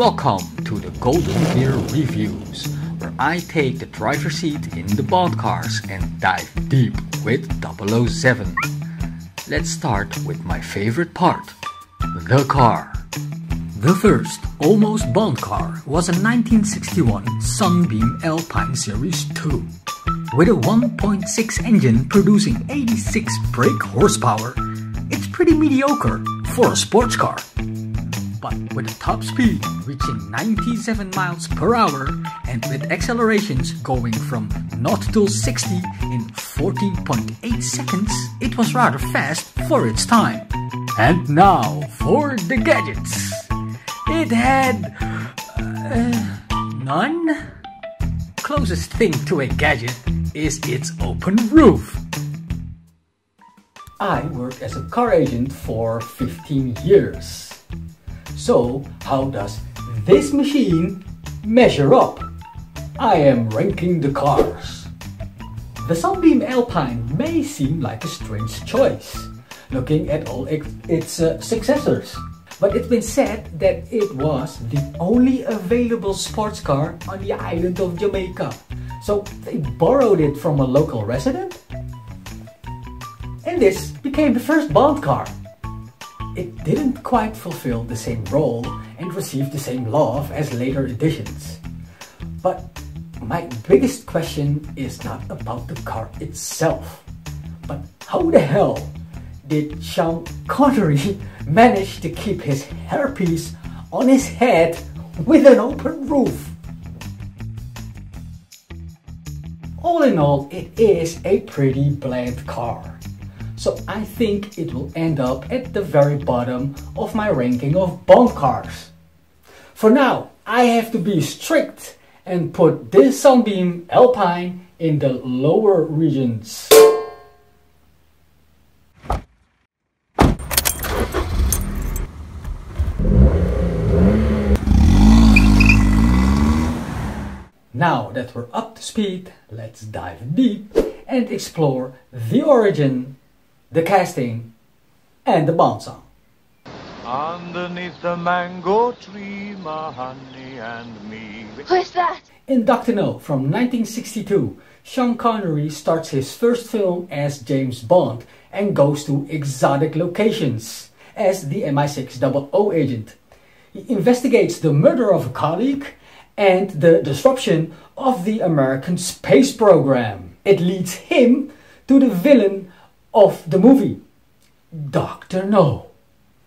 Welcome to the Golden Gear Reviews, where I take the driver's seat in the Bond cars and dive deep with 007. Let's start with my favorite part, the car. The first almost Bond car was a 1961 Sunbeam Alpine Series 2. With a 1.6 engine producing 86 brake horsepower, it's pretty mediocre for a sports car. But with a top speed reaching 97 miles per hour and with accelerations going from 0 to 60 in 14.8 seconds, it was rather fast for its time. And now for the gadgets. It had none. Closest thing to a gadget is its open roof. I worked as a car agent for 15 years. So, how does this machine measure up? I am ranking the cars. The Sunbeam Alpine may seem like a strange choice, looking at all its successors. But it's been said that it was the only available sports car on the island of Jamaica. So they borrowed it from a local resident. And this became the first Bond car. It didn't quite fulfill the same role and receive the same love as later editions. But my biggest question is not about the car itself, but how the hell did Sean Connery manage to keep his hairpiece on his head with an open roof? All in all, it is a pretty bland car. So I think it will end up at the very bottom of my ranking of Bond cars. For now, I have to be strict and put this Sunbeam Alpine in the lower regions. Now that we're up to speed, let's dive deep and explore the origin, the casting, and the Bond song. Underneath the mango tree, my honey and me. Who's that? In Dr.No from 1962, Sean Connery starts his first film as James Bond and goes to exotic locations as the MI6 00 agent. He investigates the murder of a colleague and the disruption of the American space program. It leads him to the villain of the movie, Dr.No.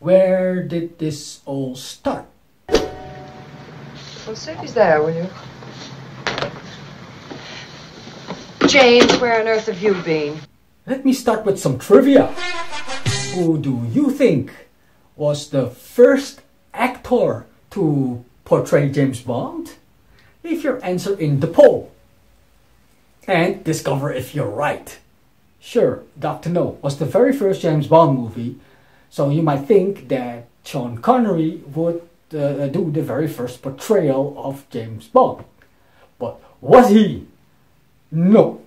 Where did this all start? Well, see if he's there, will you? James, where on earth have you been? Let me start with some trivia. Who do you think was the first actor to portray James Bond? Leave your answer in the poll and discover if you're right. Sure, Dr.No was the very first James Bond movie, so you might think that Sean Connery would do the very first portrayal of James Bond. But was he? No.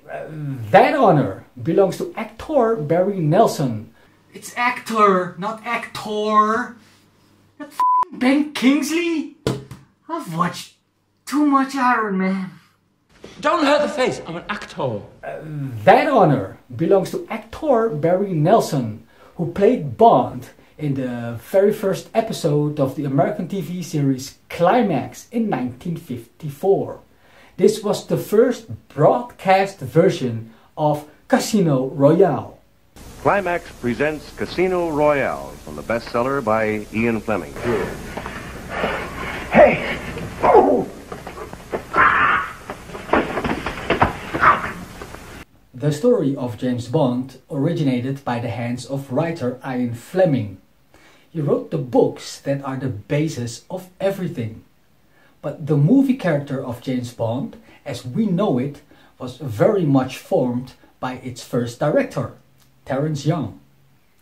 That honor belongs to actor Barry Nelson. It's actor, not actor. That f***ing Ben Kingsley? I've watched too much Iron Man. Don't hurt the face, I'm an actor. That honor belongs to actor Barry Nelson, who played Bond in the very first episode of the American TV series Climax in 1954. This was the first broadcast version of Casino Royale. Climax presents Casino Royale from the bestseller by Ian Fleming. Hey! Oh! The story of James Bond originated by the hands of writer Ian Fleming. He wrote the books that are the basis of everything. But the movie character of James Bond, as we know it, was very much formed by its first director, Terence Young.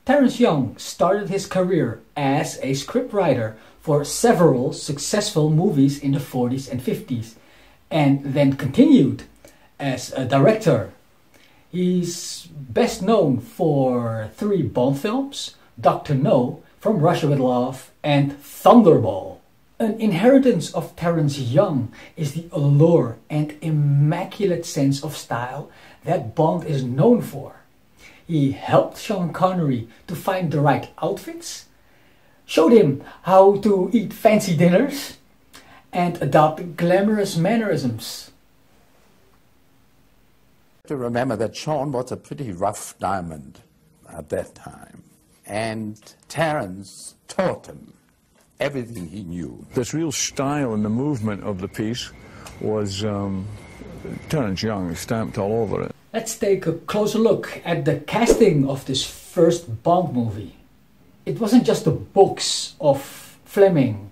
Terence Young started his career as a scriptwriter for several successful movies in the 40s and 50s, and then continued as a director. He's best known for 3 Bond films, Dr.No, From Russia with Love, and Thunderball. An inheritance of Terence Young is the allure and immaculate sense of style that Bond is known for. He helped Sean Connery to find the right outfits, showed him how to eat fancy dinners, and adopt glamorous mannerisms. To remember that Sean was a pretty rough diamond at that time, and Terence taught him everything he knew. This real style and the movement of the piece was Terence Young stamped all over it. Let's take a closer look at the casting of this first Bond movie. It wasn't just the books of Fleming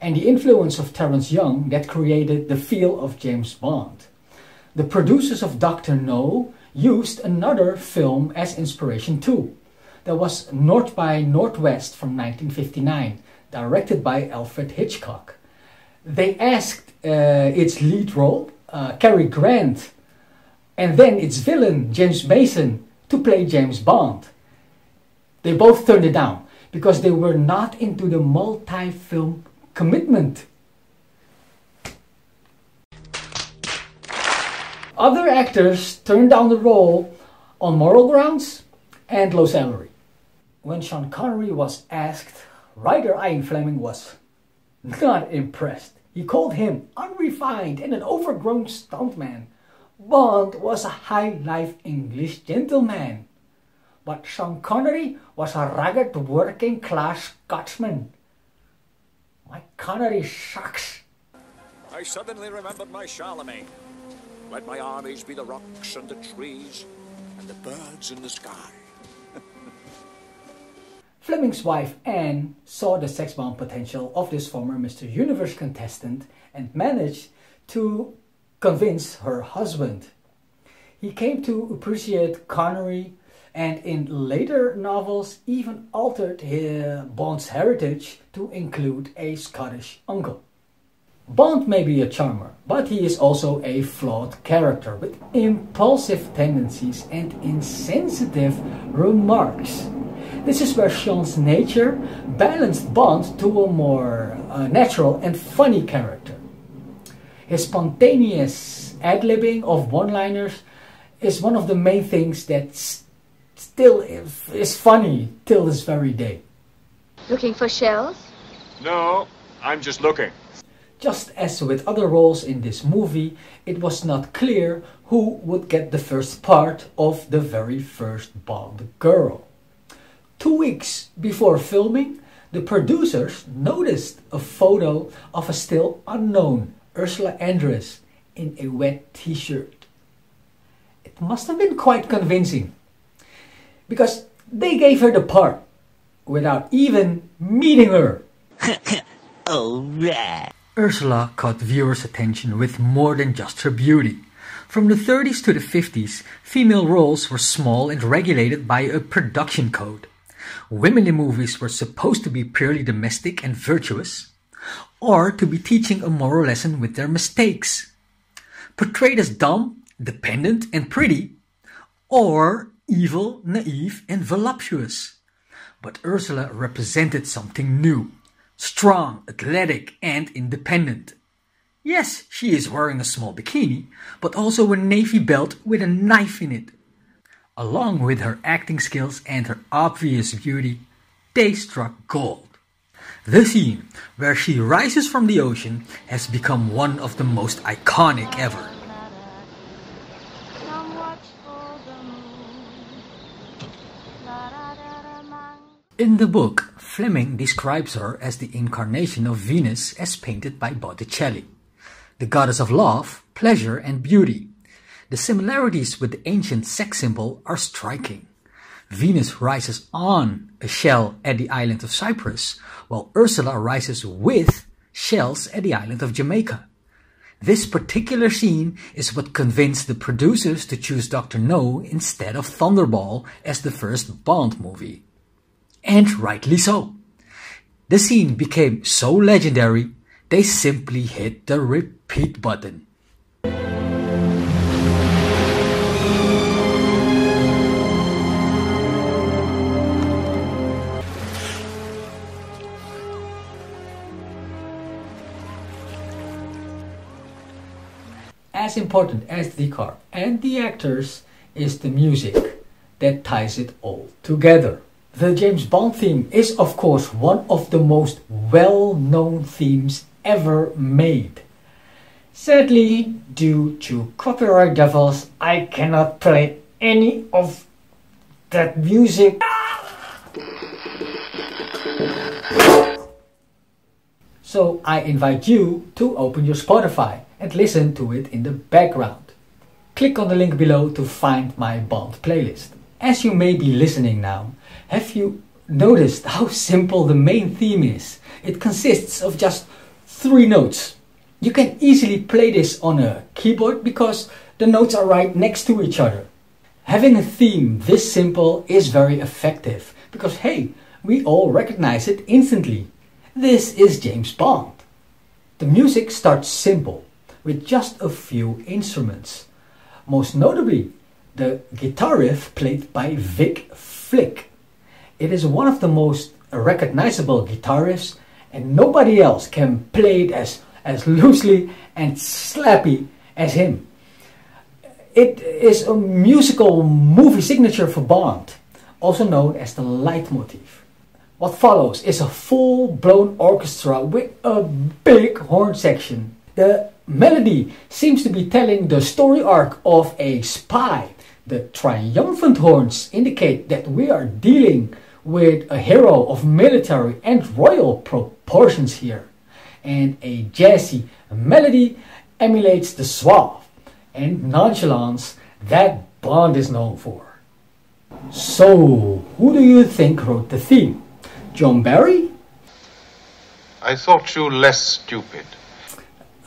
and the influence of Terence Young that created the feel of James Bond. The producers of Dr.No used another film as inspiration too. That was North by Northwest from 1959, directed by Alfred Hitchcock. They asked its lead role, Cary Grant, and then its villain, James Mason, to play James Bond. They both turned it down because they were not into the multi-film commitment. Other actors turned down the role on moral grounds and low salary. When Sean Connery was asked, writer Ian Fleming was not impressed. He called him unrefined and an overgrown stuntman. Bond was a high-life English gentleman. But Sean Connery was a rugged working-class Scotsman. My Connery sucks. I suddenly remembered my Charlemagne. Let my armies be the rocks and the trees and the birds in the sky. Fleming's wife Anne saw the sex bomb potential of this former Mr. Universe contestant and managed to convince her husband. He came to appreciate Connery and in later novels even altered Bond's heritage to include a Scottish uncle. Bond may be a charmer, but he is also a flawed character with impulsive tendencies and insensitive remarks. This is where Sean's nature balanced Bond to a more natural and funny character. His spontaneous ad-libbing of one-liners is one of the main things that still is funny till this very day. Looking for shells? No, I'm just looking. Just as with other roles in this movie, it was not clear who would get the first part of the very first Bond girl. 2 weeks before filming, the producers noticed a photo of a still unknown Ursula Andress in a wet t-shirt. It must have been quite convincing, because they gave her the part without even meeting her. Alright. Ursula caught viewers' attention with more than just her beauty. From the 30s to the 50s, female roles were small and regulated by a production code. Women in movies were supposed to be purely domestic and virtuous, or to be teaching a moral lesson with their mistakes. Portrayed as dumb, dependent and pretty, or evil, naive and voluptuous. But Ursula represented something new. Strong, athletic, and independent. Yes, she is wearing a small bikini, but also a navy belt with a knife in it. Along with her acting skills and her obvious beauty, they struck gold. The scene where she rises from the ocean has become one of the most iconic ever. In the book, Fleming describes her as the incarnation of Venus as painted by Botticelli, the goddess of love, pleasure and beauty. The similarities with the ancient sex symbol are striking. Venus rises on a shell at the island of Cyprus, while Ursula rises with shells at the island of Jamaica. This particular scene is what convinced the producers to choose Dr.No instead of Thunderball as the first Bond movie. And rightly so. The scene became so legendary, they simply hit the repeat button. as important as the car and the actors is the music that ties it all together. The James Bond theme is of course one of the most well-known themes ever made. Sadly, due to copyright devils, I cannot play any of that music. So I invite you to open your Spotify and listen to it in the background. Click on the link below to find my Bond playlist. As you may be listening now, have you noticed how simple the main theme is? It consists of just 3 notes. You can easily play this on a keyboard because the notes are right next to each other. Having a theme this simple is very effective because hey, we all recognize it instantly. This is James Bond. The music starts simple with just a few instruments. Most notably, the guitar riff played by Vic Flick. It is one of the most recognizable guitar riffs and nobody else can play it as loosely and slappy as him. It is a musical movie signature for Bond, also known as the leitmotif. What follows is a full-blown orchestra with a big horn section. The melody seems to be telling the story arc of a spy. The triumphant horns indicate that we are dealing with a hero of military and royal proportions here. And a jazzy melody emulates the suave and nonchalance that Bond is known for. So, who do you think wrote the theme? John Barry? I thought you less stupid.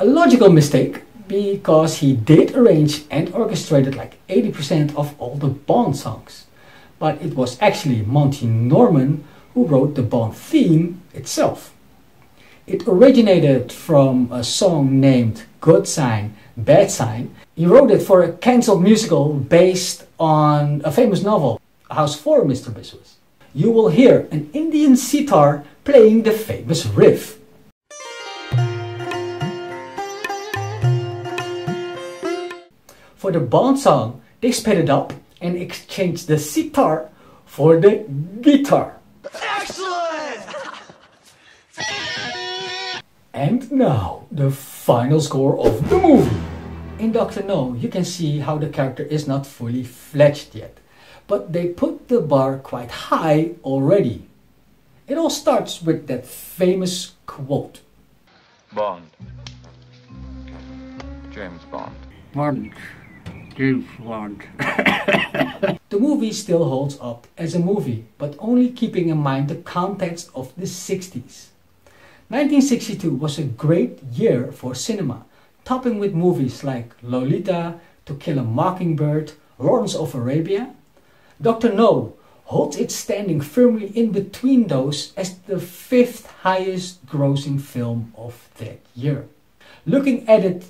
A logical mistake, because he did arrange and orchestrated like 80% of all the Bond songs. But it was actually Monty Norman who wrote the Bond theme itself. It originated from a song named Good Sign, Bad Sign. He wrote it for a cancelled musical based on a famous novel, House 4, Mr. Biswas. You will hear an Indian sitar playing the famous riff. For the Bond song, they sped it up and exchanged the sitar for the guitar. Excellent! And now, the final score of the movie. In Dr.No, you can see how the character is not fully fledged yet, but they put the bar quite high already. It all starts with that famous quote. Bond. James Bond. Bond. James Bond. The movie still holds up as a movie, but only keeping in mind the context of the 60s. 1962 was a great year for cinema, topping with movies like Lolita, To Kill a Mockingbird, Lawrence of Arabia. Dr.No holds its standing firmly in between those as the 5th highest grossing film of that year. Looking at it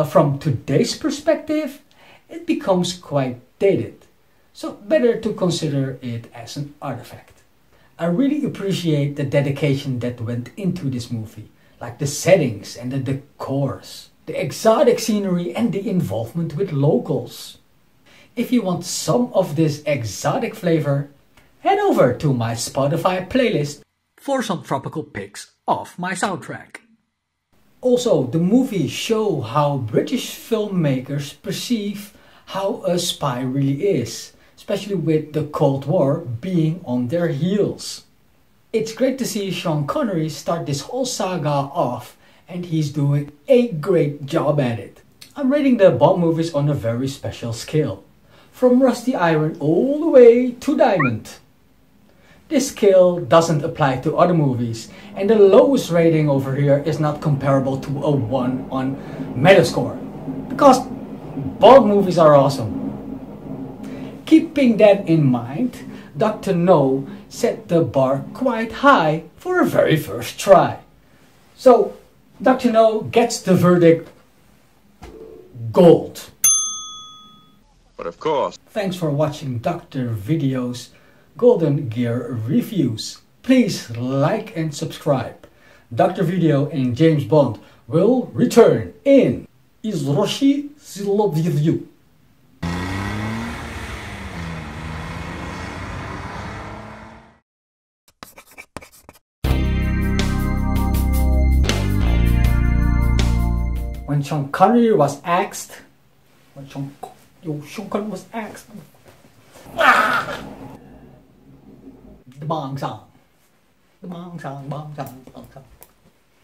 from today's perspective, it becomes quite dated, so better to consider it as an artifact. I really appreciate the dedication that went into this movie, like the settings and the decors, the exotic scenery and the involvement with locals. If you want some of this exotic flavor, head over to my Spotify playlist for some tropical pics of my soundtrack. Also, the movies show how British filmmakers perceive how a spy really is, especially with the Cold War being on their heels. It's great to see Sean Connery start this whole saga off, and he's doing a great job at it. I'm rating the Bond movies on a very special scale, from rusty iron all the way to diamond. This scale doesn't apply to other movies, and the lowest rating over here is not comparable to a 1 on Metascore, because Bond movies are awesome. Keeping that in mind, Dr.No set the bar quite high for a very first try. So, Dr.No gets the verdict gold. But of course. Thanks for watching Dr. Video's Golden Gear Reviews. Please like and subscribe. Dr. Video and James Bond will return in Is Roshi still love with you? When Sean Connery was asked, Sean Connery was asked, the bong song,